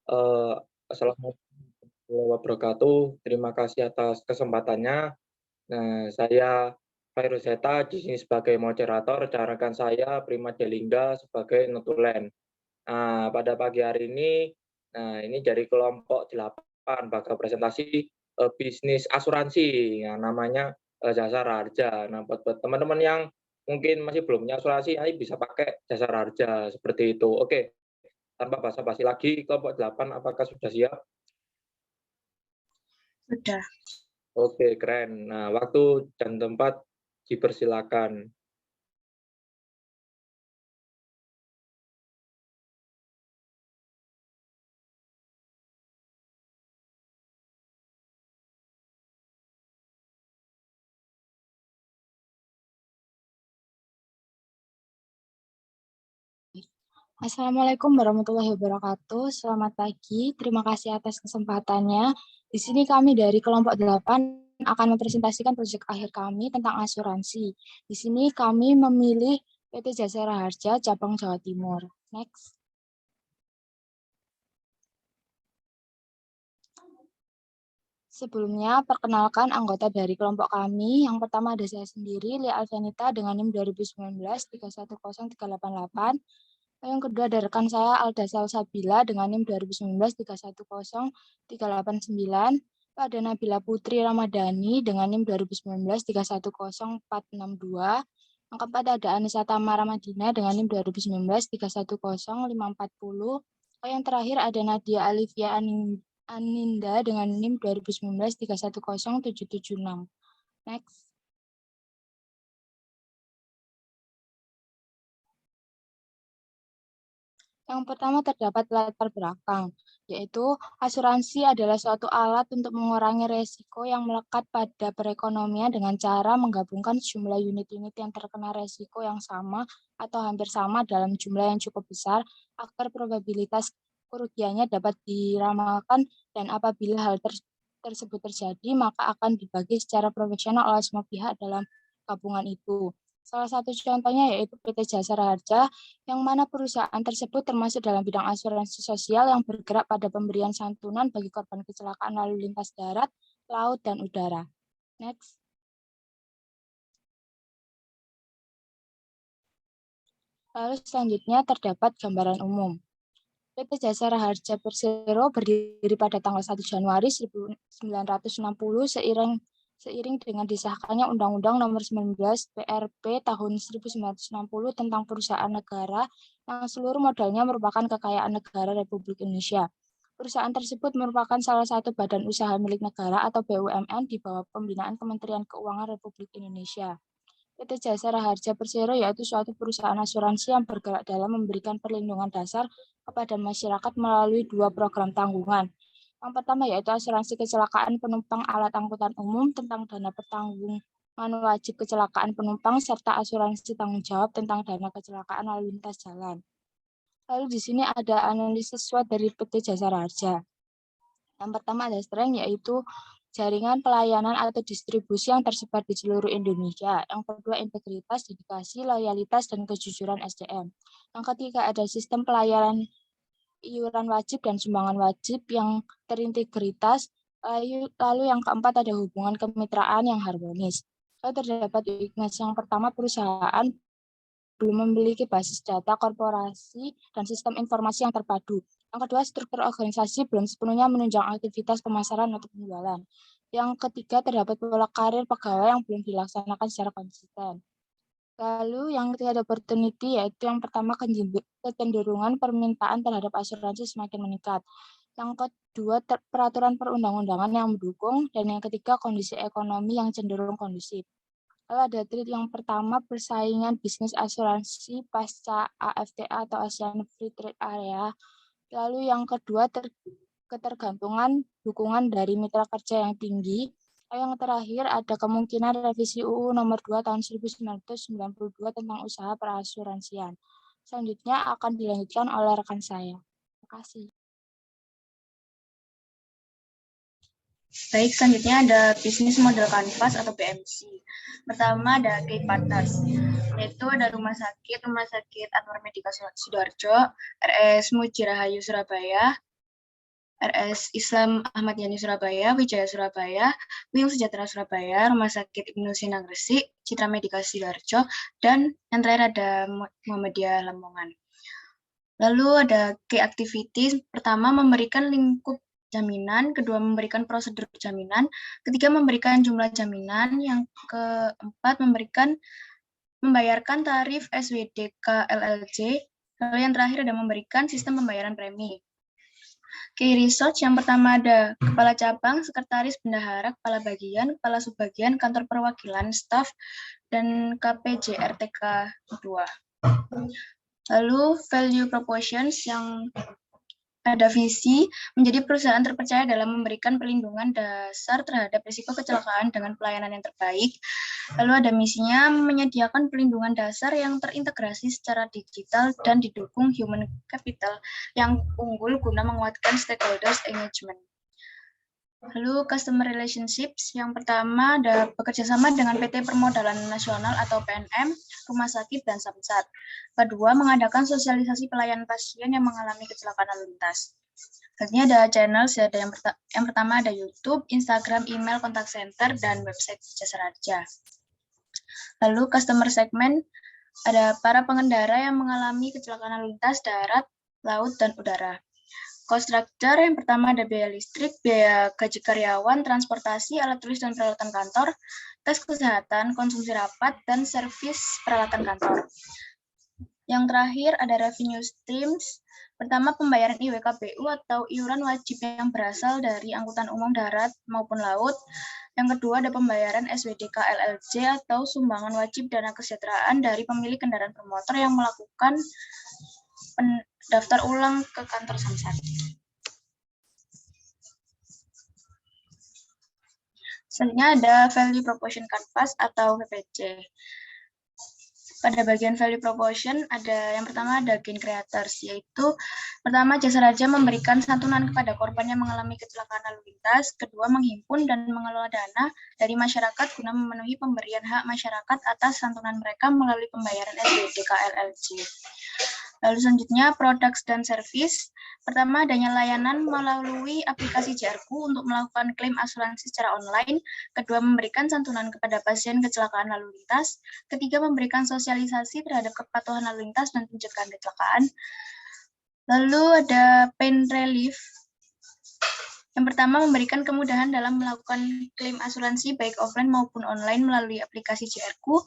Eh, Assalamualaikum warahmatullahi wabarakatuh. Terima kasih atas kesempatannya. Nah, saya Fairul Zeta di sini sebagai moderator, rekan saya Prima Delingga sebagai notulen. Nah, pada pagi hari ini, ini dari kelompok 8 bakal presentasi bisnis asuransi yang namanya Jasa Raharja. Nah, buat teman-teman yang mungkin masih belum punya asuransi, ini bisa pakai Jasa Raharja seperti itu. Oke, tanpa basa-basi lagi, kelompok 8 apakah sudah siap? Sudah. Oke, keren. Nah, waktu dan tempat dipersilakan. Assalamualaikum warahmatullahi wabarakatuh. Selamat pagi. Terima kasih atas kesempatannya. Di sini kami dari kelompok 8 akan mempresentasikan proyek akhir kami tentang asuransi. Di sini kami memilih PT Jasa Raharja cabang Jawa Timur. Next. Sebelumnya, perkenalkan anggota dari kelompok kami. Yang pertama ada saya sendiri, Lia Alvanita dengan NIM 2019 310388. Yang kedua ada rekan saya Alda Salsabila dengan NIM 2019 310389. Ada Nabila Putri Ramadhani dengan NIM 2019 310462. Yang keempat ada Anissa Tamara Madina dengan NIM 2019 310540. Yang terakhir ada Nadia Alivia Aninda dengan NIM 2019 310776. Next. Yang pertama terdapat latar belakang, yaitu asuransi adalah suatu alat untuk mengurangi resiko yang melekat pada perekonomian dengan cara menggabungkan jumlah unit-unit yang terkena resiko yang sama atau hampir sama dalam jumlah yang cukup besar agar probabilitas kerugiannya dapat diramalkan, dan apabila hal tersebut terjadi maka akan dibagi secara proporsional oleh semua pihak dalam gabungan itu. Salah satu contohnya yaitu PT Jasa Raharja, yang mana perusahaan tersebut termasuk dalam bidang asuransi sosial yang bergerak pada pemberian santunan bagi korban kecelakaan lalu lintas darat, laut, dan udara. Next. Lalu selanjutnya terdapat gambaran umum. PT Jasa Raharja Persero berdiri pada tanggal 1 Januari 1960 seiring dengan disahkannya Undang-Undang Nomor 19 PRP tahun 1960 tentang perusahaan negara yang seluruh modalnya merupakan kekayaan negara Republik Indonesia. Perusahaan tersebut merupakan salah satu badan usaha milik negara atau BUMN di bawah pembinaan Kementerian Keuangan Republik Indonesia. PT Jasa Raharja Persero yaitu suatu perusahaan asuransi yang bergerak dalam memberikan perlindungan dasar kepada masyarakat melalui dua program tanggungan. Yang pertama yaitu asuransi kecelakaan penumpang alat angkutan umum tentang dana pertanggungan wajib kecelakaan penumpang serta asuransi tanggung jawab tentang dana kecelakaan lalu lintas jalan. Lalu di sini ada analisis SWOT dari PT Jasa Raharja. Yang pertama ada strength yaitu jaringan pelayanan atau distribusi yang tersebar di seluruh Indonesia. Yang kedua, integritas, dedikasi, loyalitas, dan kejujuran SDM. Yang ketiga, ada sistem pelayanan iuran wajib dan sumbangan wajib yang terintegritas. Lalu yang keempat, ada hubungan kemitraan yang harmonis. Lalu terdapat weakness. Yang pertama, perusahaan belum memiliki basis data korporasi dan sistem informasi yang terpadu. Yang kedua, struktur organisasi belum sepenuhnya menunjang aktivitas pemasaran atau penjualan. Yang ketiga, terdapat pola karir pegawai yang belum dilaksanakan secara konsisten. Lalu yang ketiga ada opportunity, yaitu yang pertama kecenderungan permintaan terhadap asuransi semakin meningkat. Yang kedua, peraturan perundang-undangan yang mendukung. Dan yang ketiga, kondisi ekonomi yang cenderung kondusif. Lalu ada trade yang pertama, persaingan bisnis asuransi pasca AFTA atau ASEAN Free Trade Area. Lalu yang kedua, ketergantungan dukungan dari mitra kerja yang tinggi. Lalu yang terakhir, ada kemungkinan revisi UU Nomor 2 Tahun 1992 tentang usaha perasuransian. Selanjutnya akan dilanjutkan oleh rekan saya. Terima kasih. Baik, selanjutnya ada bisnis model kanvas atau BMC. Pertama ada Key Partners, yaitu ada Rumah Sakit Anwar Medika Sidoarjo, RS Mujirahayu Surabaya, RS Islam Ahmad Yani Surabaya, Wijaya Surabaya, Wing Sejahtera Surabaya, Rumah Sakit Ibnu Sina Gresik, Citra Medika Sidoarjo, dan yang terakhir ada Muhammadiyah Lamongan. Lalu ada key activities, pertama memberikan lingkup jaminan, kedua memberikan prosedur jaminan, ketiga memberikan jumlah jaminan, yang keempat membayarkan tarif SWDK LLJ, lalu yang terakhir ada memberikan sistem pembayaran premi. Key research yang pertama ada kepala cabang, sekretaris bendahara, kepala bagian, kepala subbagian, kantor perwakilan, staf, dan KPJRTK 2. Lalu value propositions yang ada visi menjadi perusahaan terpercaya dalam memberikan perlindungan dasar terhadap risiko kecelakaan dengan pelayanan yang terbaik. Lalu ada misinya menyediakan perlindungan dasar yang terintegrasi secara digital dan didukung human capital yang unggul guna menguatkan stakeholders engagement. Lalu customer relationships, yang pertama ada bekerjasama dengan PT Permodalan Nasional atau PNM, rumah sakit, dan samsat. Kedua, mengadakan sosialisasi pelayanan pasien yang mengalami kecelakaan lalu lintas. Selanjutnya ada channel, yang pertama ada YouTube, Instagram, email, kontak center, dan website Jasa Raja. Lalu customer segment, ada para pengendara yang mengalami kecelakaan lalu lintas darat, laut, dan udara. Cost structure, yang pertama ada biaya listrik, biaya gaji karyawan, transportasi, alat tulis dan peralatan kantor, tes kesehatan, konsumsi rapat, dan servis peralatan kantor. Yang terakhir ada revenue streams, pertama pembayaran IWKBU atau iuran wajib yang berasal dari angkutan umum darat maupun laut. Yang kedua ada pembayaran SWDK LLJ atau sumbangan wajib dana kesejahteraan dari pemilik kendaraan bermotor yang melakukan daftar ulang ke kantor samsat. Selanjutnya ada value proposition canvas atau VPC. Pada bagian value proposition ada yang pertama ada gain creators, yaitu pertama Jasa Raja memberikan santunan kepada korban yang mengalami kecelakaan lalu lintas, kedua menghimpun dan mengelola dana dari masyarakat guna memenuhi pemberian hak masyarakat atas santunan mereka melalui pembayaran SWDK LLJ. Lalu selanjutnya products dan service. Pertama adanya layanan melalui aplikasi JRku untuk melakukan klaim asuransi secara online. Kedua memberikan santunan kepada pasien kecelakaan lalu lintas. Ketiga memberikan sosialisasi terhadap kepatuhan lalu lintas dan pencegahan kecelakaan. Lalu ada pain relief. Yang pertama memberikan kemudahan dalam melakukan klaim asuransi baik offline maupun online melalui aplikasi JRku.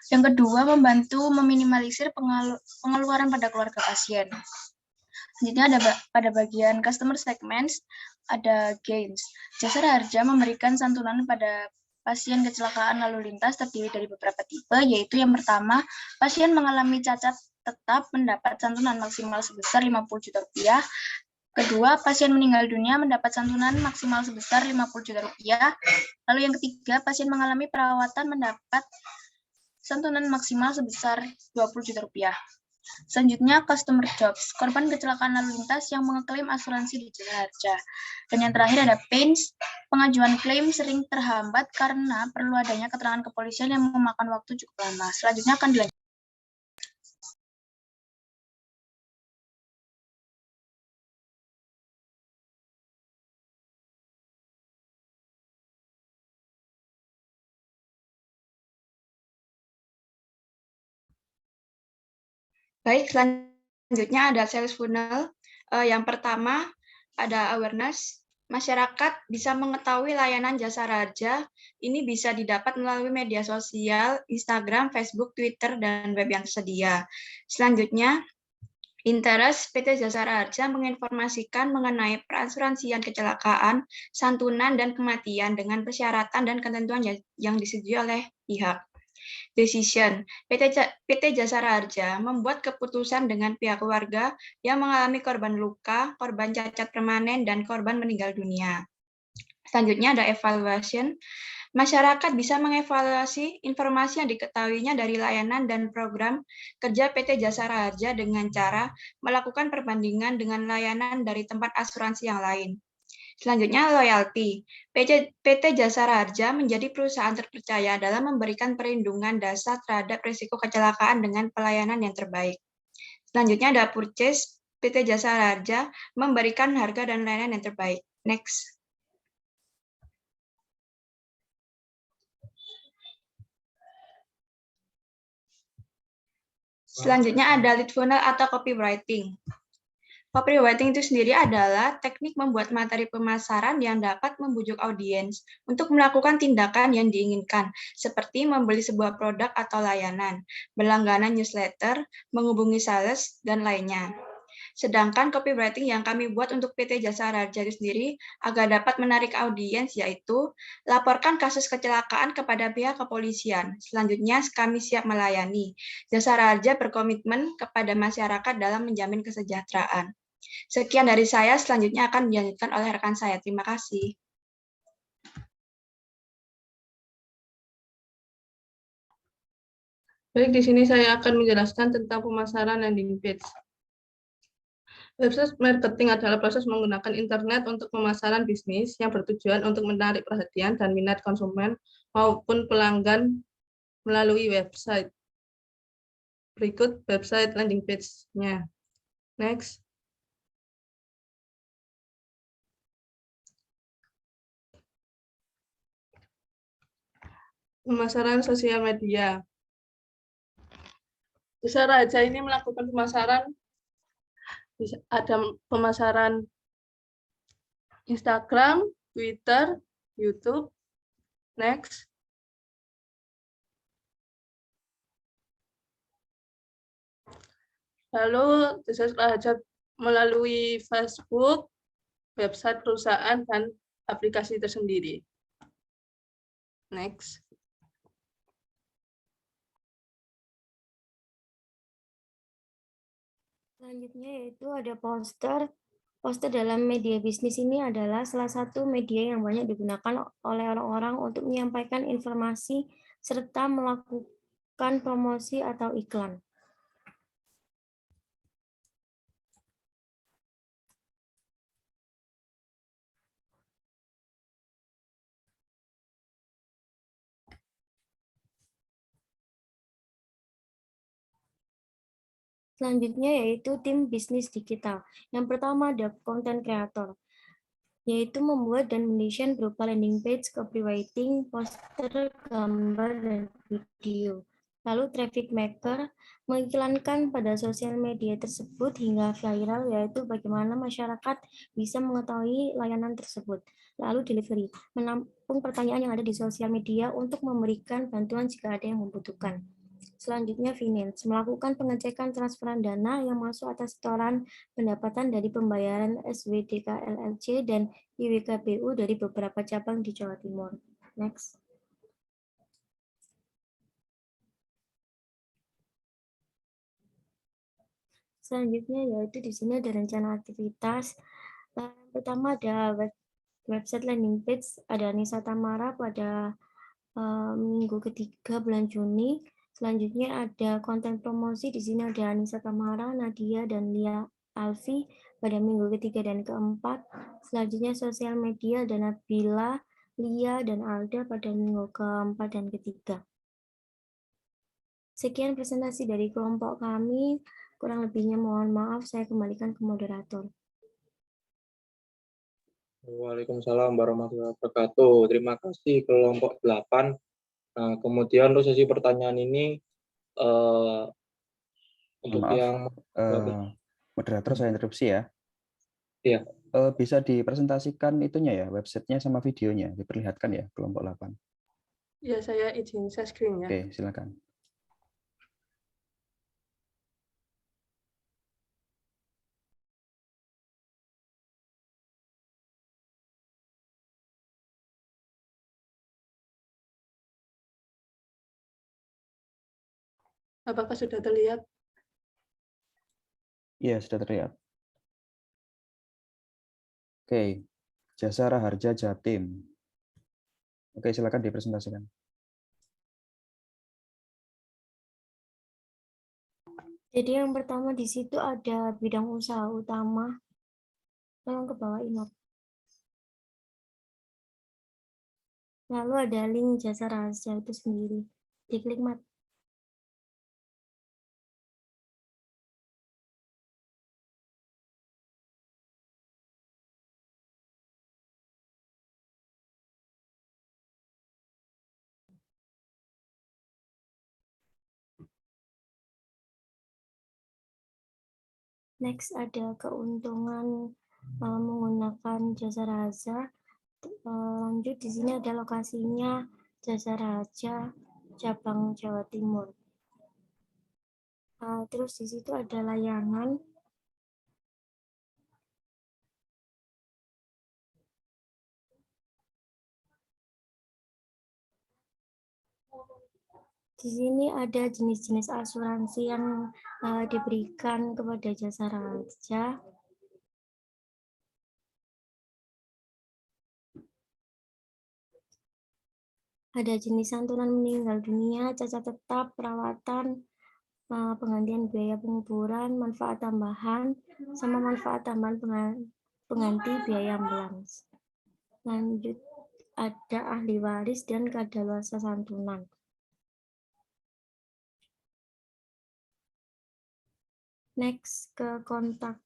Yang kedua membantu meminimalisir pengeluaran pada keluarga pasien. Selanjutnya ada pada bagian customer segments ada gains. Jasa Raja memberikan santunan pada pasien kecelakaan lalu lintas terdiri dari beberapa tipe, yaitu yang pertama pasien mengalami cacat tetap mendapat santunan maksimal sebesar 50 juta rupiah. Kedua, pasien meninggal dunia mendapat santunan maksimal sebesar 50 juta rupiah. Lalu yang ketiga, pasien mengalami perawatan mendapat santunan maksimal sebesar 20 juta rupiah. Selanjutnya, customer jobs, korban kecelakaan lalu lintas yang mengeklaim asuransi di Jasa Raja. Dan yang terakhir ada pains, pengajuan klaim sering terhambat karena perlu adanya keterangan kepolisian yang memakan waktu cukup lama. Selanjutnya akan dilanjutkan. Baik, selanjutnya ada sales funnel. Yang pertama ada awareness. Masyarakat bisa mengetahui layanan Jasa Raja. Ini bisa didapat melalui media sosial, Instagram, Facebook, Twitter, dan web yang tersedia. Selanjutnya, interest. PT Jasa Raja menginformasikan mengenai perasuransian kecelakaan, santunan, dan kematian dengan persyaratan dan ketentuan yang disetujui oleh pihak. Decision. PT Jasa Raja membuat keputusan dengan pihak keluarga yang mengalami korban luka, korban cacat permanen, dan korban meninggal dunia. Selanjutnya ada evaluation. Masyarakat bisa mengevaluasi informasi yang diketahuinya dari layanan dan program kerja PT Jasa Raja dengan cara melakukan perbandingan dengan layanan dari tempat asuransi yang lain. Selanjutnya, loyalty. PT Jasa Raja menjadi perusahaan terpercaya dalam memberikan perlindungan dasar terhadap risiko kecelakaan dengan pelayanan yang terbaik. Selanjutnya ada purchase. PT Jasa Raharja memberikan harga dan layanan yang terbaik. Next. Selanjutnya ada lead funnel atau copywriting. Copywriting itu sendiri adalah teknik membuat materi pemasaran yang dapat membujuk audiens untuk melakukan tindakan yang diinginkan, seperti membeli sebuah produk atau layanan, berlangganan newsletter, menghubungi sales, dan lainnya. Sedangkan copywriting yang kami buat untuk PT Jasa Raharja itu sendiri agar dapat menarik audiens yaitu laporkan kasus kecelakaan kepada pihak kepolisian. Selanjutnya kami siap melayani. Jasa Raharja berkomitmen kepada masyarakat dalam menjamin kesejahteraan. Sekian dari saya, selanjutnya akan dilanjutkan oleh rekan saya. Terima kasih. Baik, di sini saya akan menjelaskan tentang pemasaran landing page. Website marketing adalah proses menggunakan internet untuk pemasaran bisnis yang bertujuan untuk menarik perhatian dan minat konsumen maupun pelanggan melalui website. Berikut website landing page-nya. Next. Pemasaran sosial media. Jasa Raharja ini melakukan pemasaran, ada pemasaran Instagram, Twitter, YouTube. Next. Lalu Jasa Raharja melalui Facebook, website perusahaan, dan aplikasi tersendiri. Next. Selanjutnya yaitu ada poster. Poster dalam media bisnis ini adalah salah satu media yang banyak digunakan oleh orang-orang untuk menyampaikan informasi serta melakukan promosi atau iklan. Selanjutnya yaitu tim bisnis digital. Yang pertama ada content creator, yaitu membuat dan mendesain berupa landing page, copywriting, poster, gambar, dan video. Lalu traffic maker mengiklankan pada sosial media tersebut hingga viral, yaitu bagaimana masyarakat bisa mengetahui layanan tersebut. Lalu delivery, menampung pertanyaan yang ada di sosial media untuk memberikan bantuan jika ada yang membutuhkan. Selanjutnya finance, melakukan pengecekan transferan dana yang masuk atas setoran pendapatan dari pembayaran SWDK LLC dan IWKBU dari beberapa cabang di Jawa Timur. Next. Selanjutnya yaitu di sini ada rencana aktivitas. Yang pertama ada website landing page, ada Nisa Tamara pada minggu ketiga bulan Juni. Selanjutnya ada konten promosi, di sini ada Anissa Tamara, Nadia, dan Lia Alfi pada minggu ketiga dan keempat. Selanjutnya sosial media ada Nabila, Lia, dan Alda pada minggu keempat dan ketiga. Sekian presentasi dari kelompok kami, kurang lebihnya mohon maaf, saya kembalikan ke moderator. Waalaikumsalam warahmatullahi wabarakatuh. Terima kasih kelompok 8. Nah, kemudian untuk sesi pertanyaan ini untuk Maaf, yang moderator saya interupsi ya. Iya. Bisa dipresentasikan itunya ya, websitenya sama videonya, diperlihatkan ya kelompok 8. Ya, saya izin share screen ya. Oke, silakan. Apakah sudah terlihat? Iya, sudah terlihat. Oke, Jasa Raharja Jatim. Oke, silakan dipresentasikan. Jadi yang pertama di situ ada bidang usaha utama. Tolong ke bawah ini. Lalu ada link Jasa Raharja itu sendiri. Diklik mat. Next ada keuntungan menggunakan jasa raja. Lanjut di sini ada lokasinya Jasa Raja cabang Jawa Timur. Terus di situ ada layanan. Di sini ada jenis-jenis asuransi yang diberikan kepada Jasa Raja. Ada jenis santunan meninggal dunia, cacat tetap, perawatan, penggantian biaya penguburan, manfaat tambahan, sama manfaat tambahan pengganti biaya ambulans. Lanjut, ada ahli waris dan kadaluarsa santunan. Next ke kontak.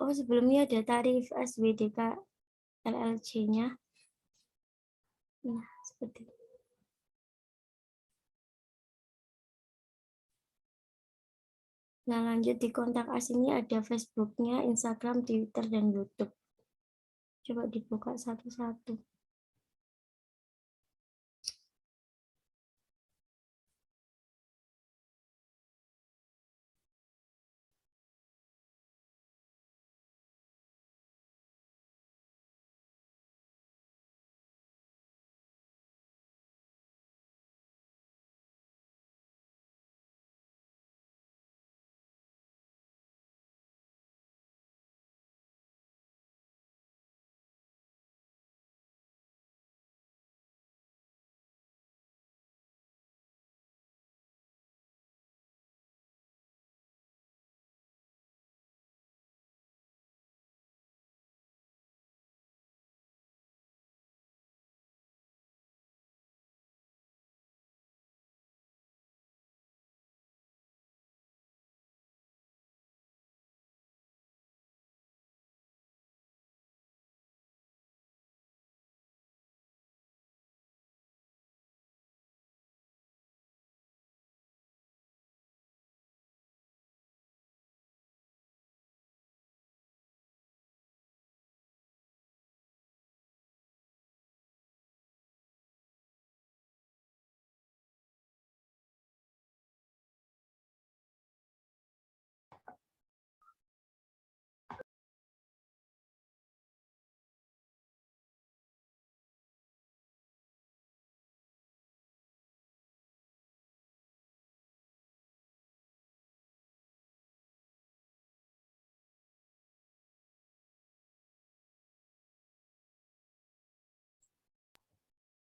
Oh, sebelumnya ada tarif SWDK LLC-nya. Nah, seperti itu. Nah, lanjut di kontak as ini ada Facebook-nya, Instagram, Twitter, dan YouTube. Coba dibuka satu-satu.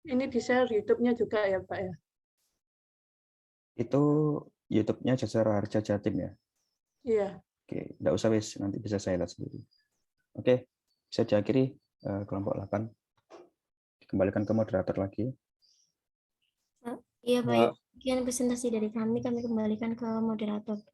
Ini di-share YouTube-nya juga ya, Pak ya? Itu YouTube-nya Jasa Raharja Jatim ya? Iya. Oke, enggak usah wis, nanti bisa saya lihat sendiri. Oke, bisa diakhiri kelompok 8. Dikembalikan ke moderator lagi. Iya, baik. Sekian presentasi dari kami kembalikan ke moderator.